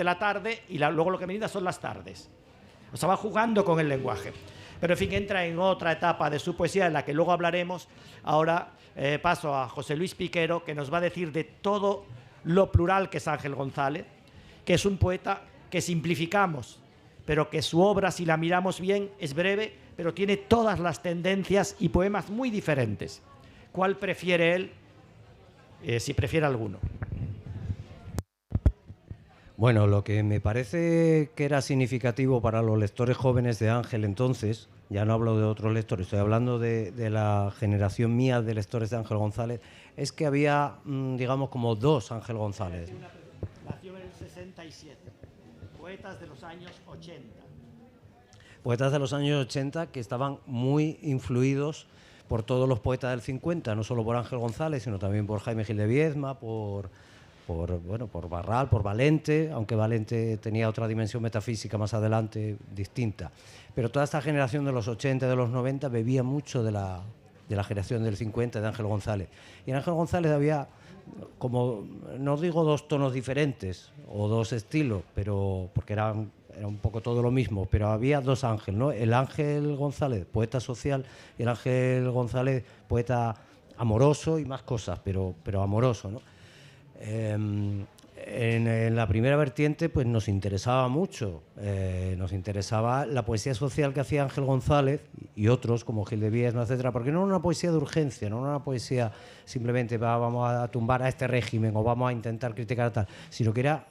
la tarde y luego lo que merienda son las tardes. O sea, va jugando con el lenguaje. Pero en fin, entra en otra etapa de su poesía en la que luego hablaremos. Ahora paso a José Luis Piquero, que nos va a decir de todo lo plural que es Ángel González, que es un poeta que simplificamos, pero que su obra, si la miramos bien, es breve, pero tiene todas las tendencias y poemas muy diferentes. ¿Cuál prefiere él? Si prefiere alguno. Bueno, lo que me parece que era significativo para los lectores jóvenes de Ángel entonces, ya no hablo de otros lectores, estoy hablando de la generación mía de lectores de Ángel González, es que había, digamos, como dos Ángel González. Nació en el 67, poetas de los años 80. Poetas de los años 80 que estaban muy influidos por todos los poetas del 50, no solo por Ángel González, sino también por Jaime Gil de Viedma, por Barral, por Valente, aunque Valente tenía otra dimensión metafísica más adelante distinta. Pero toda esta generación de los 80 y de los 90 bebía mucho de la generación del 50 de Ángel González. Y en Ángel González había, como, no digo dos tonos diferentes o dos estilos, pero porque era un poco todo lo mismo, pero había dos Ángeles, ¿no? El Ángel González, poeta social, y el Ángel González, poeta amoroso y más cosas, pero amoroso, ¿no? En la primera vertiente pues nos interesaba mucho, nos interesaba la poesía social que hacía Ángel González y otros como Gil de Viedma, etcétera, porque no era una poesía de urgencia, no era una poesía simplemente vamos a tumbar a este régimen o vamos a intentar criticar a tal, sino que era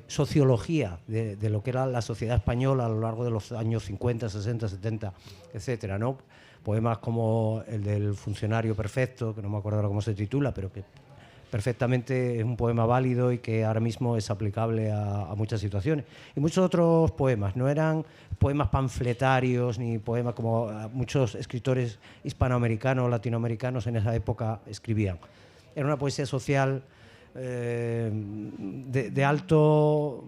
sociología de lo que era la sociedad española a lo largo de los años 50, 60, 70, etcétera, ¿no? Poemas como el del funcionario perfecto, que no me acuerdo ahora cómo se titula, pero que perfectamente es un poema válido y que ahora mismo es aplicable a muchas situaciones. Y muchos otros poemas, no eran poemas panfletarios ni poemas como muchos escritores hispanoamericanos o latinoamericanos en esa época escribían. Era una poesía social de alto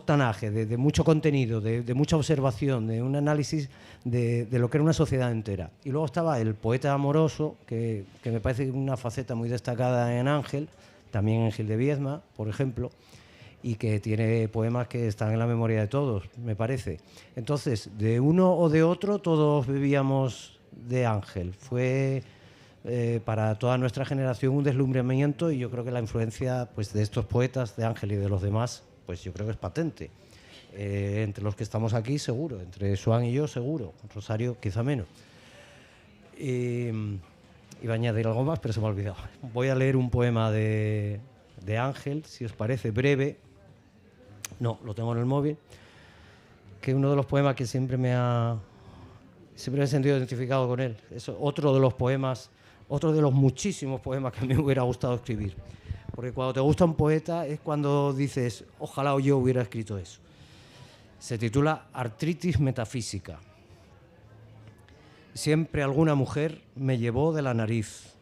tanaje, de mucho contenido, de mucha observación, de un análisis de lo que era una sociedad entera. Y luego estaba el poeta amoroso, que me parece una faceta muy destacada en Ángel, también en Gil de Viedma, por ejemplo, y que tiene poemas que están en la memoria de todos, me parece. Entonces, de uno o de otro, todos bebíamos de Ángel. Fue para toda nuestra generación un deslumbramiento, y yo creo que la influencia pues, de estos poetas, de Ángel y de los demás, pues yo creo que es patente. Entre los que estamos aquí, seguro. Entre Swan y yo, seguro. Rosario, quizá menos. Iba a añadir algo más, pero se me ha olvidado. Voy a leer un poema de Ángel, si os parece, breve. No, lo tengo en el móvil. Que es uno de los poemas que siempre me he sentido identificado con él. Es otro de los poemas, otro de los muchísimos poemas que a mí me hubiera gustado escribir. Porque cuando te gusta un poeta es cuando dices, ojalá yo hubiera escrito eso. Se titula Artritis metafísica. Siempre alguna mujer me llevó de la nariz,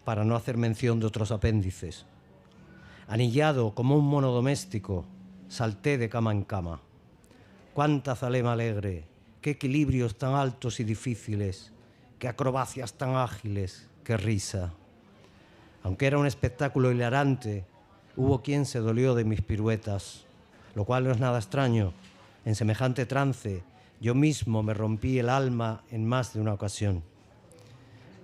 para no hacer mención de otros apéndices. Anillado como un mono doméstico, salté de cama en cama. Cuánta zalema alegre, qué equilibrios tan altos y difíciles, qué acrobacias tan ágiles, qué risa. Aunque era un espectáculo hilarante, hubo quien se dolió de mis piruetas, lo cual no es nada extraño. En semejante trance, yo mismo me rompí el alma en más de una ocasión.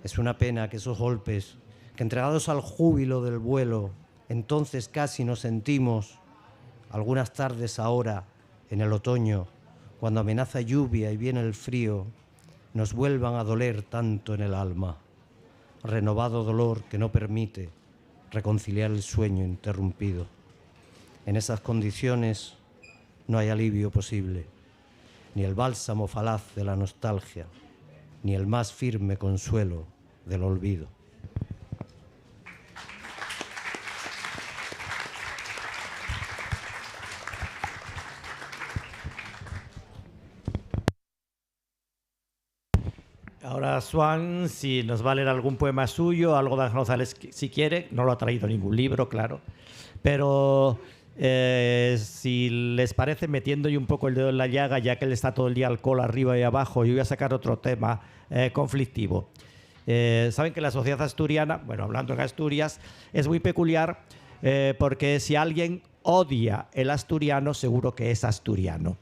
Es una pena que esos golpes, que entregados al júbilo del vuelo, entonces casi nos sentimos, algunas tardes ahora, en el otoño, cuando amenaza lluvia y viene el frío, nos vuelvan a doler tanto en el alma. Renovado dolor que no permite reconciliar el sueño interrumpido. En esas condiciones no hay alivio posible, ni el bálsamo falaz de la nostalgia, ni el más firme consuelo del olvido. Ahora Swan, si nos va a leer algún poema suyo, algo de Ángel González, si quiere, no lo ha traído ningún libro, claro, pero si les parece, metiendo yo un poco el dedo en la llaga, ya que él está todo el día alcohol arriba y abajo, yo voy a sacar otro tema conflictivo. Saben que la sociedad asturiana, bueno, hablando en Asturias, es muy peculiar porque si alguien odia el asturiano, seguro que es asturiano.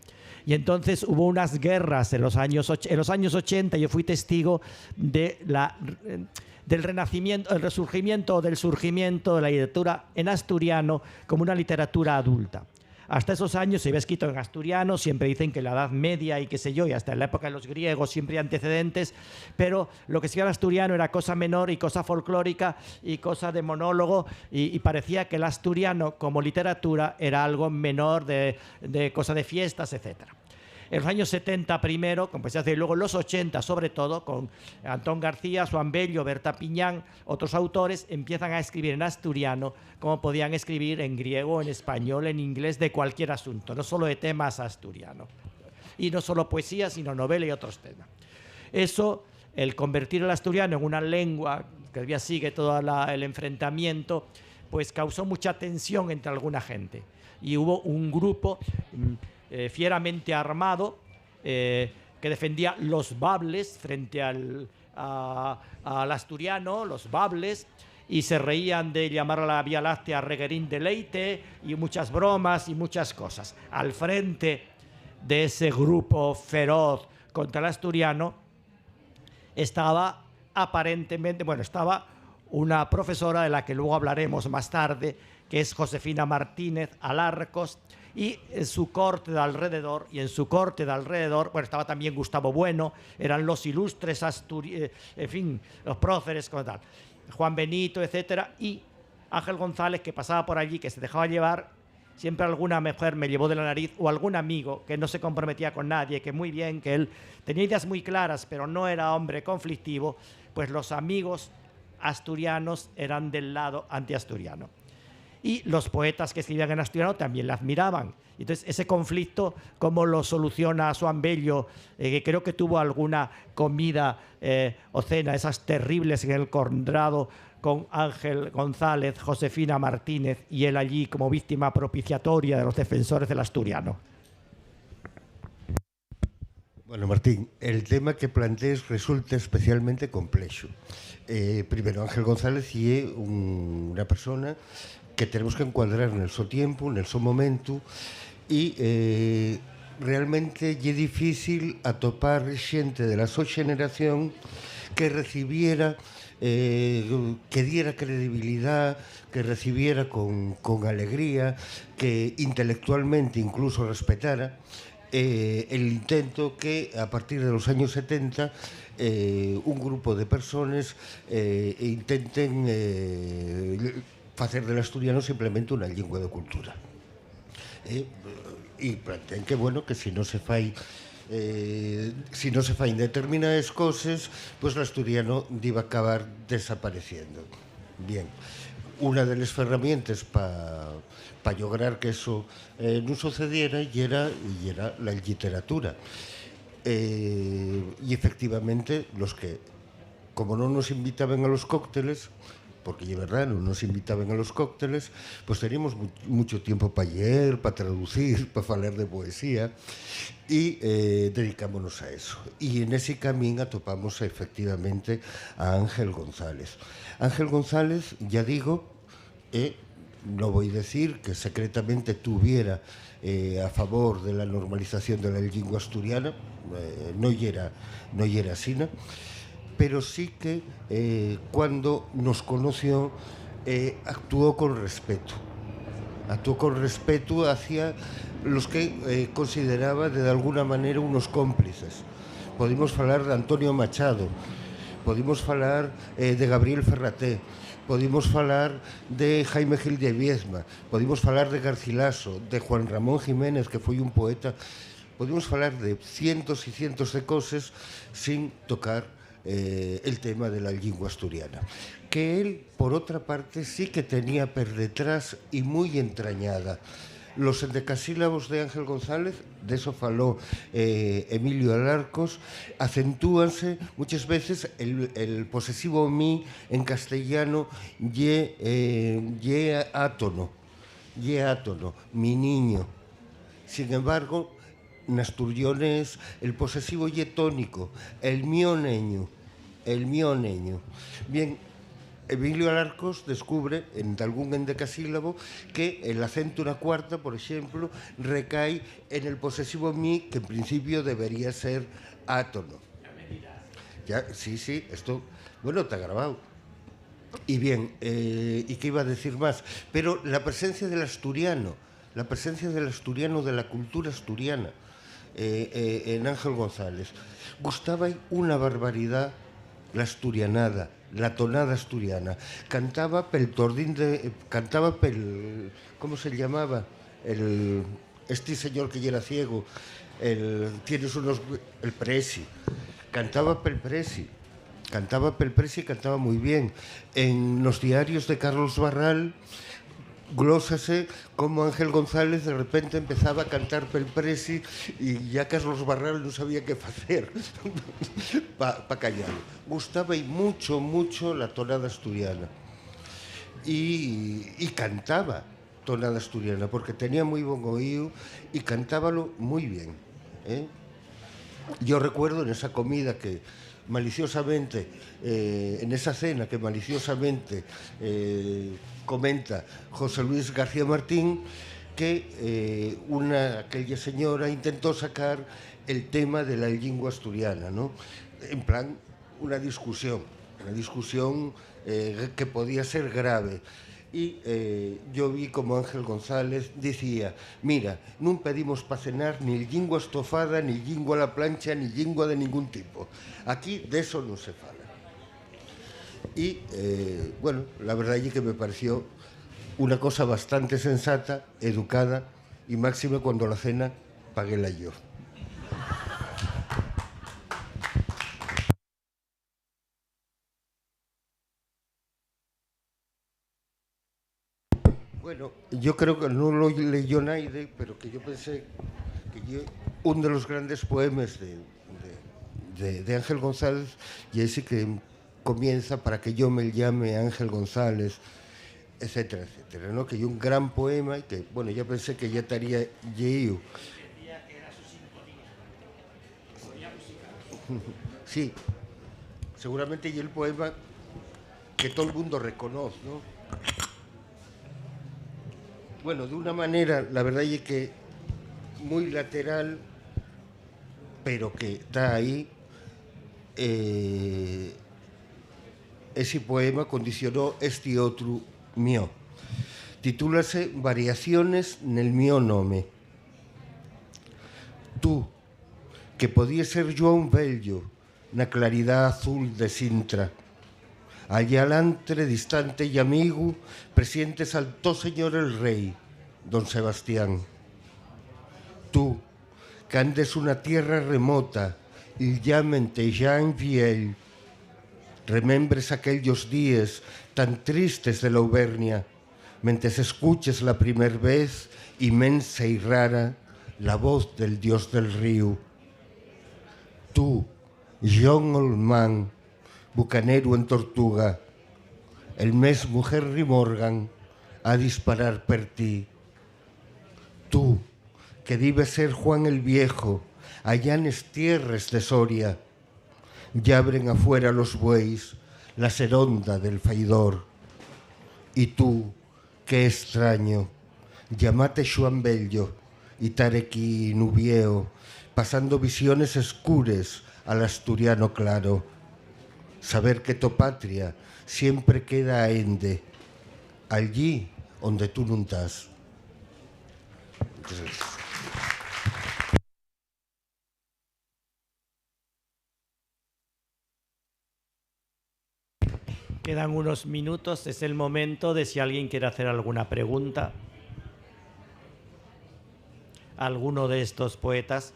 Y entonces hubo unas guerras en los años 80, yo fui testigo del renacimiento, el resurgimiento o del surgimiento de la literatura en asturiano como una literatura adulta. Hasta esos años se había escrito en asturiano, siempre dicen que la Edad Media y qué sé yo, y hasta en la época de los griegos siempre hay antecedentes, pero lo que se llama asturiano era cosa menor y cosa folclórica y cosa de monólogo, y parecía que el asturiano como literatura era algo menor de cosa de fiestas, etcétera. En los años 70 primero, como se hace, y luego en los 80 sobre todo, con Antón García, Joan Bello, Berta Piñán, otros autores, empiezan a escribir en asturiano como podían escribir en griego, en español, en inglés, de cualquier asunto, no solo de temas asturianos. Y no solo poesía, sino novela y otros temas. Eso, el convertir el asturiano en una lengua, que todavía sigue todo el enfrentamiento, pues causó mucha tensión entre alguna gente. Y hubo un grupo fieramente armado que defendía los bables frente al asturiano, los bables, y se reían de llamar a la Vía Láctea reguerín de leite y muchas bromas y muchas cosas. Al frente de ese grupo feroz contra el asturiano estaba aparentemente, bueno, estaba una profesora de la que luego hablaremos más tarde, que es Josefina Martínez Alarcos, y en su corte de alrededor, bueno, estaba también Gustavo Bueno, eran los ilustres en fin, los próceres, como tal, Juan Benito, etcétera, y Ángel González, que pasaba por allí, que se dejaba llevar, siempre alguna mujer me llevó de la nariz, o algún amigo que no se comprometía con nadie, que muy bien, que él tenía ideas muy claras, pero no era hombre conflictivo, pues los amigos asturianos eran del lado antiasturiano. Y los poetas que escribían en asturiano también la admiraban. Entonces, ese conflicto, ¿cómo lo soluciona Joan Bello? Que creo que tuvo alguna comida o cena, esas terribles en el Conrado, con Ángel González, Josefina Martínez, y él allí como víctima propiciatoria de los defensores del asturiano. Bueno, Martín, el tema que plantees resulta especialmente complexo. Primero, Ángel González é unha persona que tenemos que encuadrar en el seu tiempo, en el seu momento, e realmente é difícil atopar xente de la súa generación que recibiera, que diera credibilidad, que recibiera con alegría, que intelectualmente incluso respetara el intento que a partir de los años 70 un grupo de personas intenten facer del asturiano simplemente unha lingua de cultura. E plantean que, bueno, que se non se fai determinadas cosas, pues el asturiano iba a acabar desapareciendo. Bien, una de las herramientas para lograr que eso no sucediera y era la literatura. Y efectivamente, los que, como no nos invitaban a los cócteles, porque de verdad no nos invitaban a los cócteles, pues teníamos mucho tiempo para leer, para traducir, para hablar de poesía, y dedicámonos a eso. Y en ese camino topamos efectivamente a Ángel González. Ángel González, ya digo, no voy a decir que secretamente tuviera a favor de la normalización de la lengua asturiana, no era así, ¿no? Pero sí que cuando nos conoció actuó con respeto hacia los que consideraba de alguna manera unos cómplices. Podemos hablar de Antonio Machado, podemos hablar de Gabriel Ferraté, podemos hablar de Jaime Gil de Viedma, podemos hablar de Garcilaso, de Juan Ramón Jiménez, que fue un poeta. Podemos hablar de cientos y cientos de cosas sin tocar el tema de la lengua asturiana, que él, por otra parte, sí que tenía por detrás y muy entrañada. Los endecasílabos de Ángel González, de eso faló Emilio Alarcos, acentúanse muchas veces el posesivo mi en castellano ye átono, mi niño. Sin embargo, en asturianés el posesivo ye tónico, el mío neño. Bien, Emilio Alarcos descubre en algún endecasílabo que el acento una cuarta, por ejemplo, recae en el posesivo mi, que en principio debería ser átono. Ya, sí, esto, bueno, está grabado. Y bien, ¿y qué iba a decir más? Pero la presencia del asturiano la presencia del asturiano, de la cultura asturiana en Ángel González. Gustaba una barbaridad la asturianada, la tonada asturiana. Cantaba pel tordín de... Cantaba pel... ¿Cómo se llamaba? Este señor que ya era ciego. El Presi. Cantaba pel Presi. Cantaba pel Presi y cantaba muy bien. En los diarios de Carlos Barral glósase como Ángel González de repente empezaba a cantar pel Presi y ya Carlos Barral no sabía qué hacer para callar. Gustaba y mucho, mucho la tonada asturiana. Y cantaba tonada asturiana porque tenía muy buen oído y cantábalo muy bien. Yo recuerdo en esa comida que maliciosamente, en esa cena que maliciosamente comenta José Luis García Martín, que aquella señora intentó sacar el tema de la lengua asturiana, ¿no? En plan, una discusión que podía ser grave. Y yo vi como Ángel González decía, mira, non pedimos para cenar ni lingua estofada, ni lingua a la plancha, ni lingua de ningún tipo. Aquí de eso no se fala. Y, bueno, la verdad es que me pareció una cosa bastante sensata, educada, y máxime cuando la cena paguéla yo. Bueno, yo creo que no lo leyó nadie, pero que yo pensé que uno de los grandes poemas de Ángel González, y ese que comienza para que yo me llame Ángel González, etcétera, etcétera, ¿no? Que hay un gran poema y que, bueno, ya pensé que ya estaría lleno. Sí, seguramente y el poema que todo el mundo reconoce, ¿no? Bueno, de una manera, la verdad es que muy lateral, pero que está ahí, ese poema condicionó este otro mío. Titúlase Variaciones nel mío nome. Tú, que podías ser Joan Bello, na claridad azul de Sintra, allá alantre, distante y amigo, presiente saltó señor el rey, don Sebastián. Tú, que andes una tierra remota, y llamente Jean Viel, remembres aquellos días tan tristes de la Auvernia, mientras escuches la primer vez, inmensa y rara, la voz del dios del río. Tú, John Olman, bucanero en Tortuga, el mesmo Henry Morgan a disparar per ti. Tú, que debes ser Juan el Viejo, allá en tierras de Soria, ya abren afuera los bueyes la seronda del faidor. Y tú, qué extraño, llamate Juan Bello y tarequi nubieo, pasando visiones escures al asturiano claro. Saber que tu patria siempre queda ende, allí donde tú no estás. Quedan unos minutos, es el momento de si alguien quiere hacer alguna pregunta a alguno de estos poetas.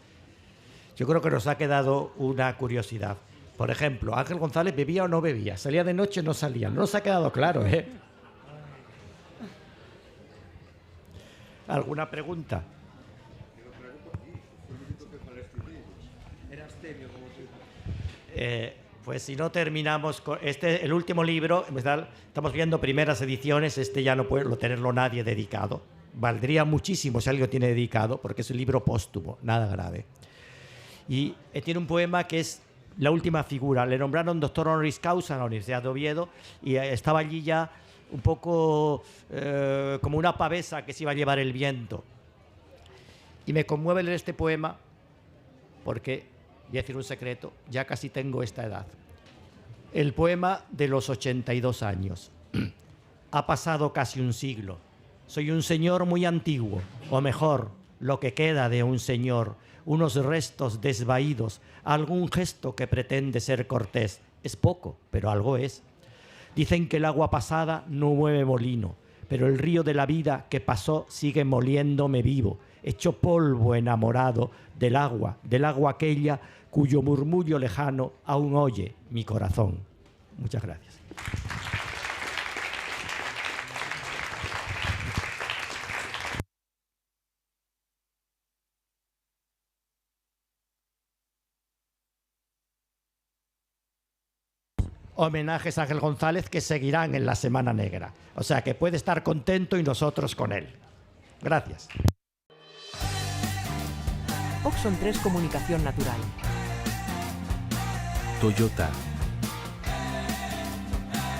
Yo creo que nos ha quedado una curiosidad. Por ejemplo, ¿Ángel González bebía o no bebía? ¿Salía de noche o no salía? No nos ha quedado claro, ¿eh? ¿Alguna pregunta? Pues si no terminamos con el último libro, estamos viendo primeras ediciones, ya no puede tenerlo nadie dedicado. Valdría muchísimo si alguien lo tiene dedicado, porque es un libro póstumo, nada grave. Y tiene un poema que es La última figura. Le nombraron doctor honoris causa en la Universidad de Oviedo y estaba allí ya un poco como una pavesa que se iba a llevar el viento. Y me conmueve leer este poema porque, voy a decir un secreto, ya casi tengo esta edad. El poema de los 82 años. Ha pasado casi un siglo Soy un señor muy antiguo, o mejor, lo que queda de un señor, unos restos desvaídos, algún gesto que pretende ser cortés. Es poco, pero algo es. Dicen que el agua pasada no mueve molino, pero el río de la vida que pasó sigue moliéndome vivo, hecho polvo enamorado del agua aquella cuyo murmullo lejano aún oye mi corazón. Muchas gracias. Homenajes a Ángel González que seguirán en la Semana Negra. O sea que puede estar contento y nosotros con él. Gracias. Oxon 3 Comunicación Natural. Toyota.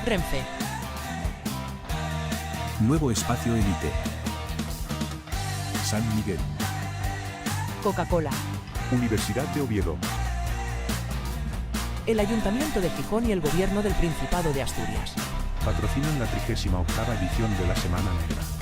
Renfe. Nuevo espacio Elite. San Miguel. Coca-Cola. Universidad de Oviedo. El Ayuntamiento de Gijón y el Gobierno del Principado de Asturias. Patrocinan la 38ª edición de la Semana Negra.